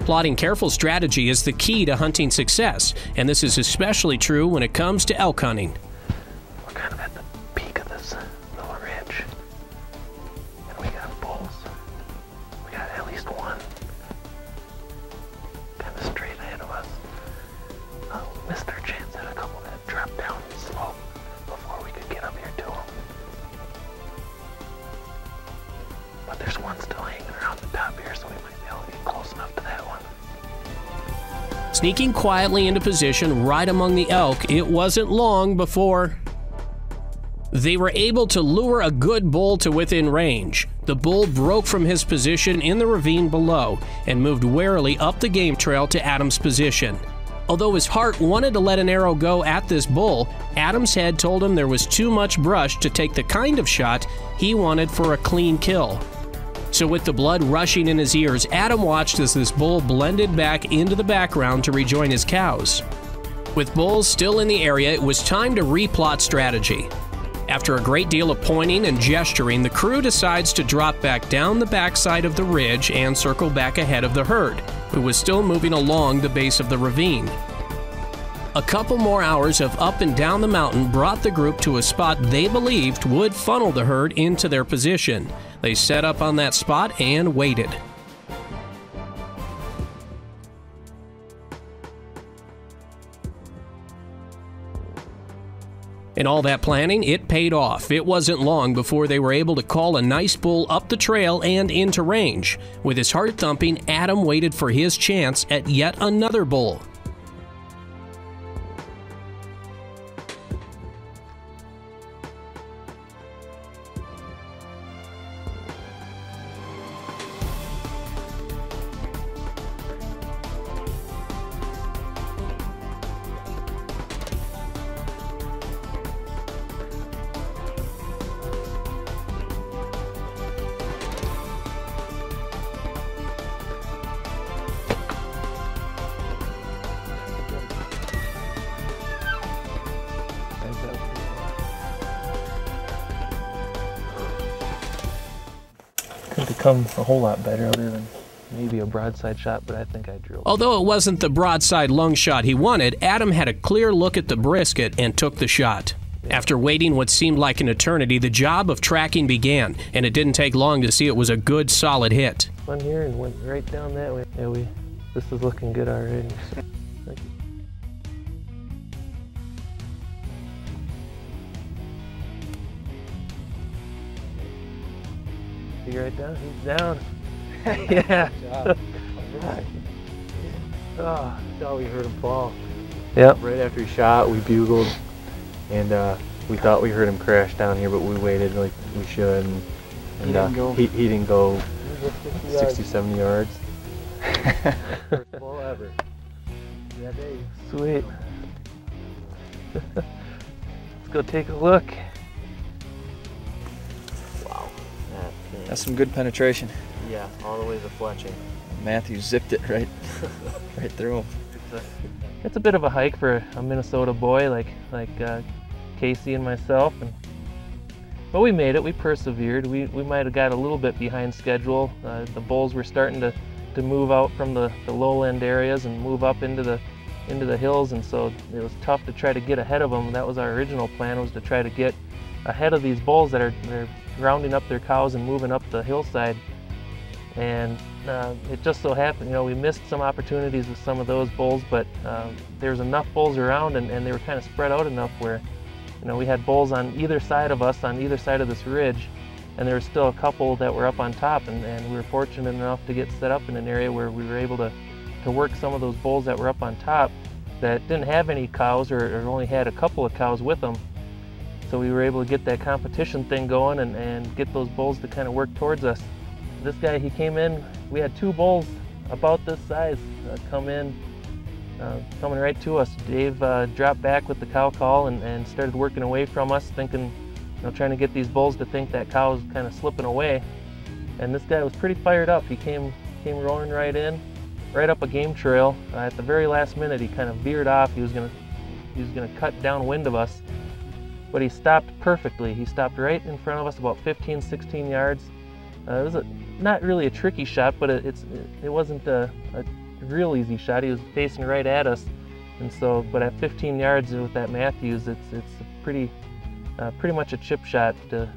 Plotting careful strategy is the key to hunting success, and this is especially true when it comes to elk hunting. We're kind of at the peak of this little ridge, and we got bulls. We got at least one kind of straight ahead of us. We missed our chance at a couple that dropped down the slope before we could get up here to them. But there's one still hanging around the top here, so we might be able to get close enough to that one. Sneaking quietly into position right among the elk, it wasn't long before they were able to lure a good bull to within range. The bull broke from his position in the ravine below and moved warily up the game trail to Adam's position. Although his heart wanted to let an arrow go at this bull, Adam's head told him there was too much brush to take the kind of shot he wanted for a clean kill. So with the blood rushing in his ears, Adam watched as this bull blended back into the background to rejoin his cows. With bulls still in the area, it was time to replot strategy. After a great deal of pointing and gesturing, the crew decides to drop back down the backside of the ridge and circle back ahead of the herd, who was still moving along the base of the ravine. A couple more hours of up and down the mountain brought the group to a spot they believed would funnel the herd into their position. They set up on that spot and waited. In all that planning, it paid off. It wasn't long before they were able to call a nice bull up the trail and into range. With his heart thumping, Adam waited for his chance at yet another bull. Could become a whole lot better other than maybe a broadside shot, but I think I drilled. Although it wasn't the broadside lung shot he wanted, Adam had a clear look at the brisket and took the shot. After waiting what seemed like an eternity, the job of tracking began, and it didn't take long to see it was a good, solid hit. One here and went right down that way. Yeah, this is looking good already. He right down? He's down. Yeah. Good job. All right. Oh, I thought we heard him fall. Yep. Right after he shot, we bugled, and we thought we heard him crash down here, but we waited like we should. And he didn't go 60, 70 yards. First ball ever. Yeah, Dave. Sweet. Let's go take a look. That's some good penetration. Yeah, all the way to fletching. Matthew zipped it right through him. It's a bit of a hike for a Minnesota boy like Casey and myself, but we made it. We persevered. We might have got a little bit behind schedule. The bulls were starting to move out from the lowland areas and move up into the hills, and so it was tough to try to get ahead of them. That was our original plan, was to try to get ahead of these bulls that are rounding up their cows and moving up the hillside. And it just so happened, we missed some opportunities with some of those bulls, but there's enough bulls around, and they were kind of spread out enough where, we had bulls on either side of us, on either side of this ridge, and there were still a couple that were up on top, and we were fortunate enough to get set up in an area where we were able to work some of those bulls that were up on top that didn't have any cows or only had a couple of cows with them. So we were able to get that competition thing going and get those bulls to kind of work towards us. This guy, he came in, we had two bulls about this size coming right to us. Dave dropped back with the cow call and started working away from us, thinking, trying to get these bulls to think that cow was kind of slipping away. And this guy was pretty fired up. He came rolling right in, right up a game trail. At the very last minute, he kind of veered off. He was gonna cut downwind of us. But he stopped perfectly. He stopped right in front of us, about 15, 16 yards. It was not really a tricky shot, but it wasn't a real easy shot. He was facing right at us, and so, but at 15 yards with that Matthews, it's pretty much a chip shot to,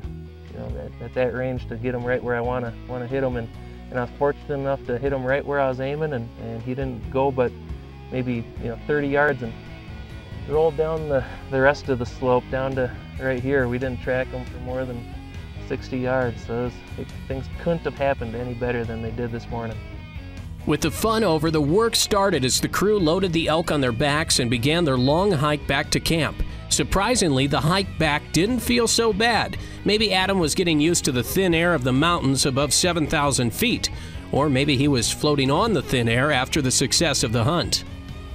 you know, at that range to get him right where I want to hit him, and I was fortunate enough to hit him right where I was aiming, and he didn't go but maybe, you know, 30 yards and rolled down the rest of the slope down to right here. We didn't track him for more than 60 yards, so things couldn't have happened any better than they did this morning. With the fun over, the work started as the crew loaded the elk on their backs and began their long hike back to camp. Surprisingly, the hike back didn't feel so bad. Maybe Adam was getting used to the thin air of the mountains above 7,000 feet, or maybe he was floating on the thin air after the success of the hunt.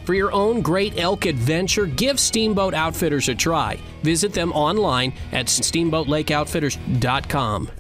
For your own great elk adventure, give Steamboat Outfitters a try. Visit them online at steamboatlakeoutfitters.com.